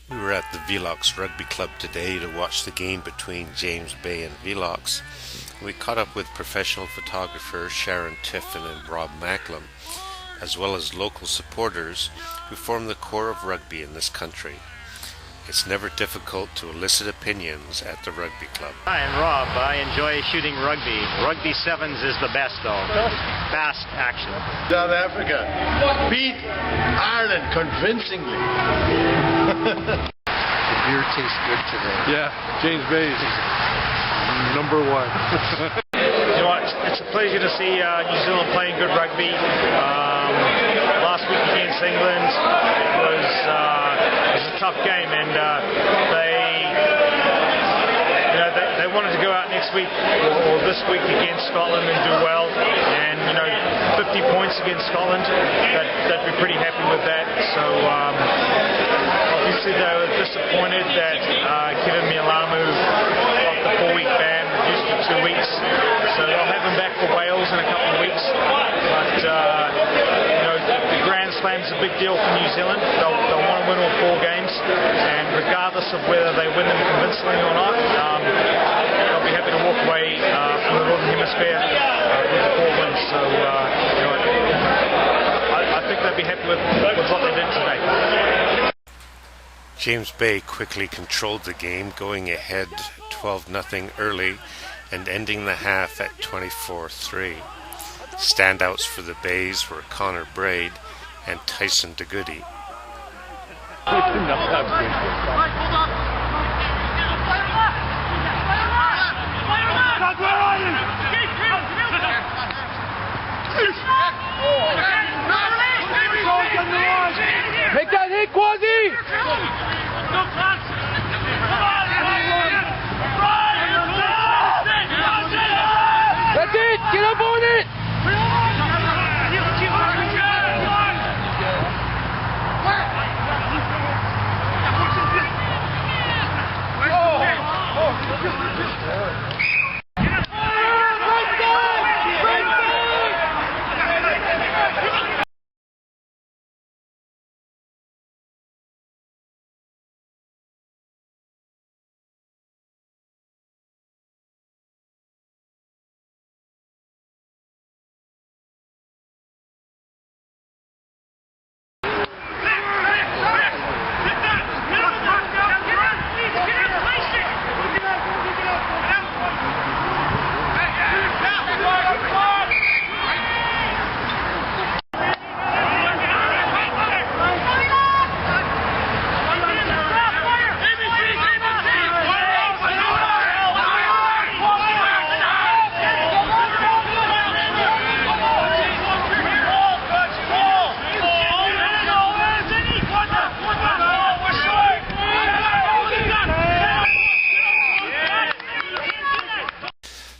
We were at the Velox Rugby Club today to watch the game between James Bay and Velox. We caught up with professional photographers Sharon Tiffin and Rob Macklem, as well as local supporters who form the core of rugby in this country. It's never difficult to elicit opinions at the rugby club. Hi, I'm Rob. I enjoy shooting rugby. Rugby sevens is the best though. Fast action. South Africa beat Ireland convincingly. The beer tastes good today. Yeah, James Bay is number one. You know what? It's a pleasure to see New Zealand playing good rugby. Last week against England it was a tough game, and they wanted to go out next week or this week against Scotland and do well, and 50 points against Scotland, they'd be pretty happy with that. So obviously they were disappointed that Kevin Mialamu got the 4-week ban, reduced to 2 weeks, so they'll have him back for Wales in a couple of weeks. But the Grand Slam's a big deal for New Zealand. They'll want to win all 4 games, and regardless of whether they win them convincingly or not, they'll be happy to walk away from the Northern Hemisphere with the 4 wins. So I think they'll be happy with what they did today. James Bay quickly controlled the game, going ahead 12-0 early and ending the half at 24-3. Standouts for the Bays were Connor Braid and Tyson DeGoody. Make that hit, Quasi! That's it! Get up on it!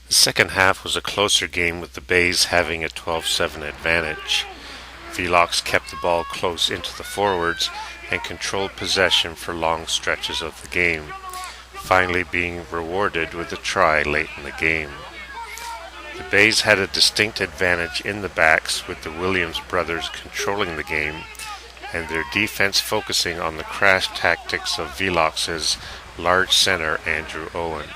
The second half was a closer game, with the Bays having a 12-7 advantage. Velox kept the ball close into the forwards and controlled possession for long stretches of the game, finally being rewarded with a try late in the game. The Bays had a distinct advantage in the backs, with the Williams brothers controlling the game and their defense focusing on the crash tactics of Velox's large center Andrew Owen.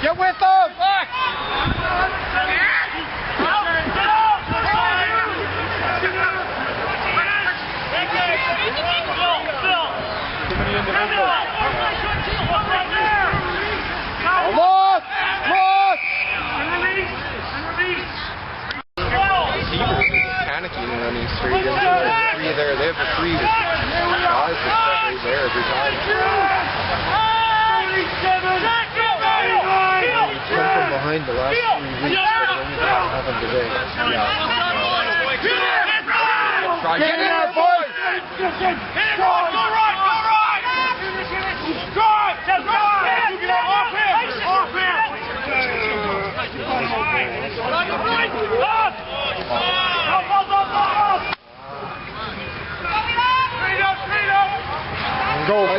Get with them! Look! Panicking when he's straight into the three there. They have a three guys that stay there every time. He's come from behind the last 3 weeks, but it only happened today. Try get in there, boys! Go right!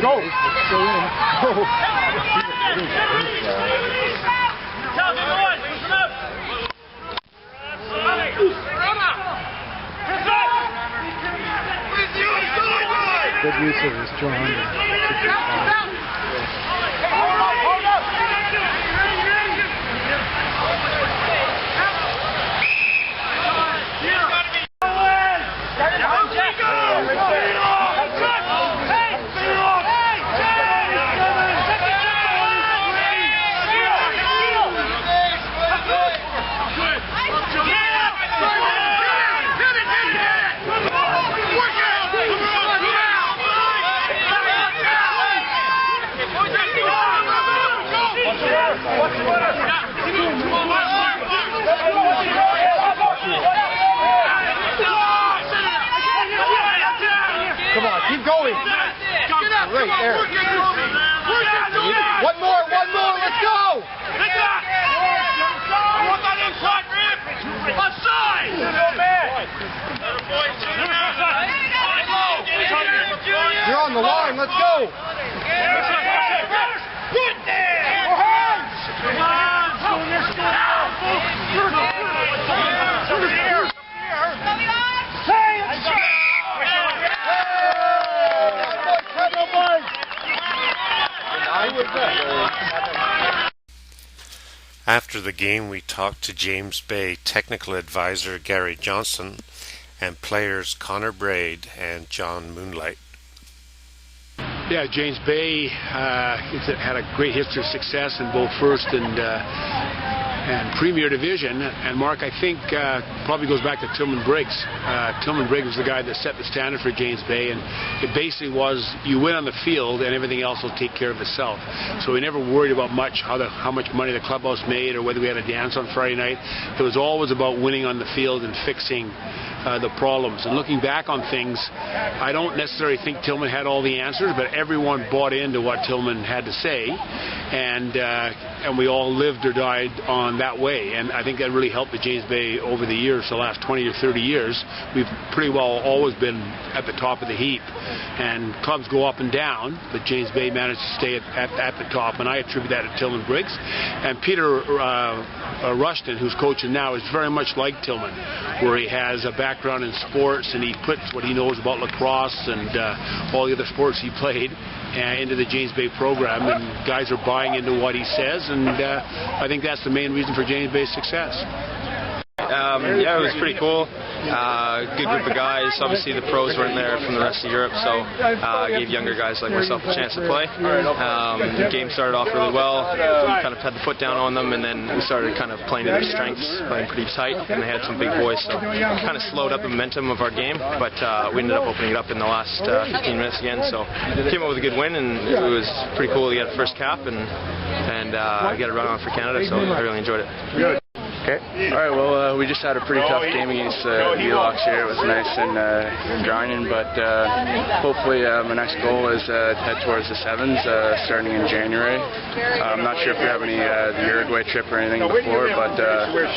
Off him! Go! Go in. Go! Good use of his 200. Come on, keep going. Right there. One more, let's go! You're on the line, let's go! After the game, we talked to James Bay technical advisor Gary Johnson and players Connor Braid and John Moonlight. Yeah, James Bay had a great history of success in both first and Premier Division. And Mark, I think probably goes back to Tillman Briggs. Tillman Briggs was the guy that set the standard for James Bay, and it basically was you win on the field and everything else will take care of itself. So we never worried about how much money the clubhouse made or whether we had a dance on Friday night. It was always about winning on the field and fixing the problems. And looking back on things, I don't necessarily think Tillman had all the answers, but everyone bought into what Tillman had to say, and we all lived or died on that way. And I think that really helped the James Bay over the years, the last 20 or 30 years. We've pretty well always been at the top of the heap, and clubs go up and down, but James Bay managed to stay at the top, and I attribute that to Tillman Briggs. And Peter Rushton, who's coaching now, is very much like Tillman, where he has a background in sports and he puts what he knows about lacrosse and all the other sports he played into the James Bay program, and guys are buying into what he says, and I think that's the main reason for James Bay's success. Yeah, it was pretty cool. Good group of guys. Obviously the pros weren't there from the rest of Europe, so gave younger guys like myself a chance to play. The game started off really well, kind of had the foot down on them, and then we started kind of playing to their strengths, playing pretty tight, and they had some big boys, so kind of slowed up the momentum of our game, but we ended up opening it up in the last 15 minutes again, so came up with a good win, and it was pretty cool to get a first cap and get a run on for Canada, so I really enjoyed it. Okay. All right. Well, we just had a pretty tough game against Velox here. It was nice and grinding, but hopefully my next goal is to head towards the sevens starting in January. I'm not sure if we have any the Uruguay trip or anything before, but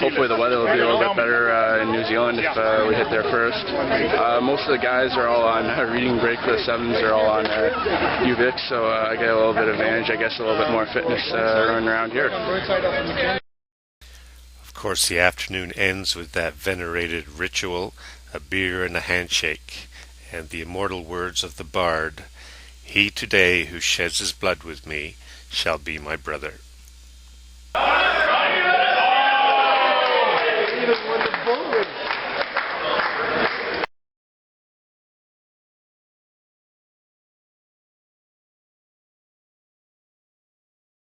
hopefully the weather will be a little bit better in New Zealand if we hit there first. Most of the guys are all on reading break for the sevens. They're all on UVic, so I get a little bit of advantage, I guess, a little bit more fitness running around here. Of course, the afternoon ends with that venerated ritual, a beer and a handshake, and the immortal words of the bard, "He today who sheds his blood with me shall be my brother." Go!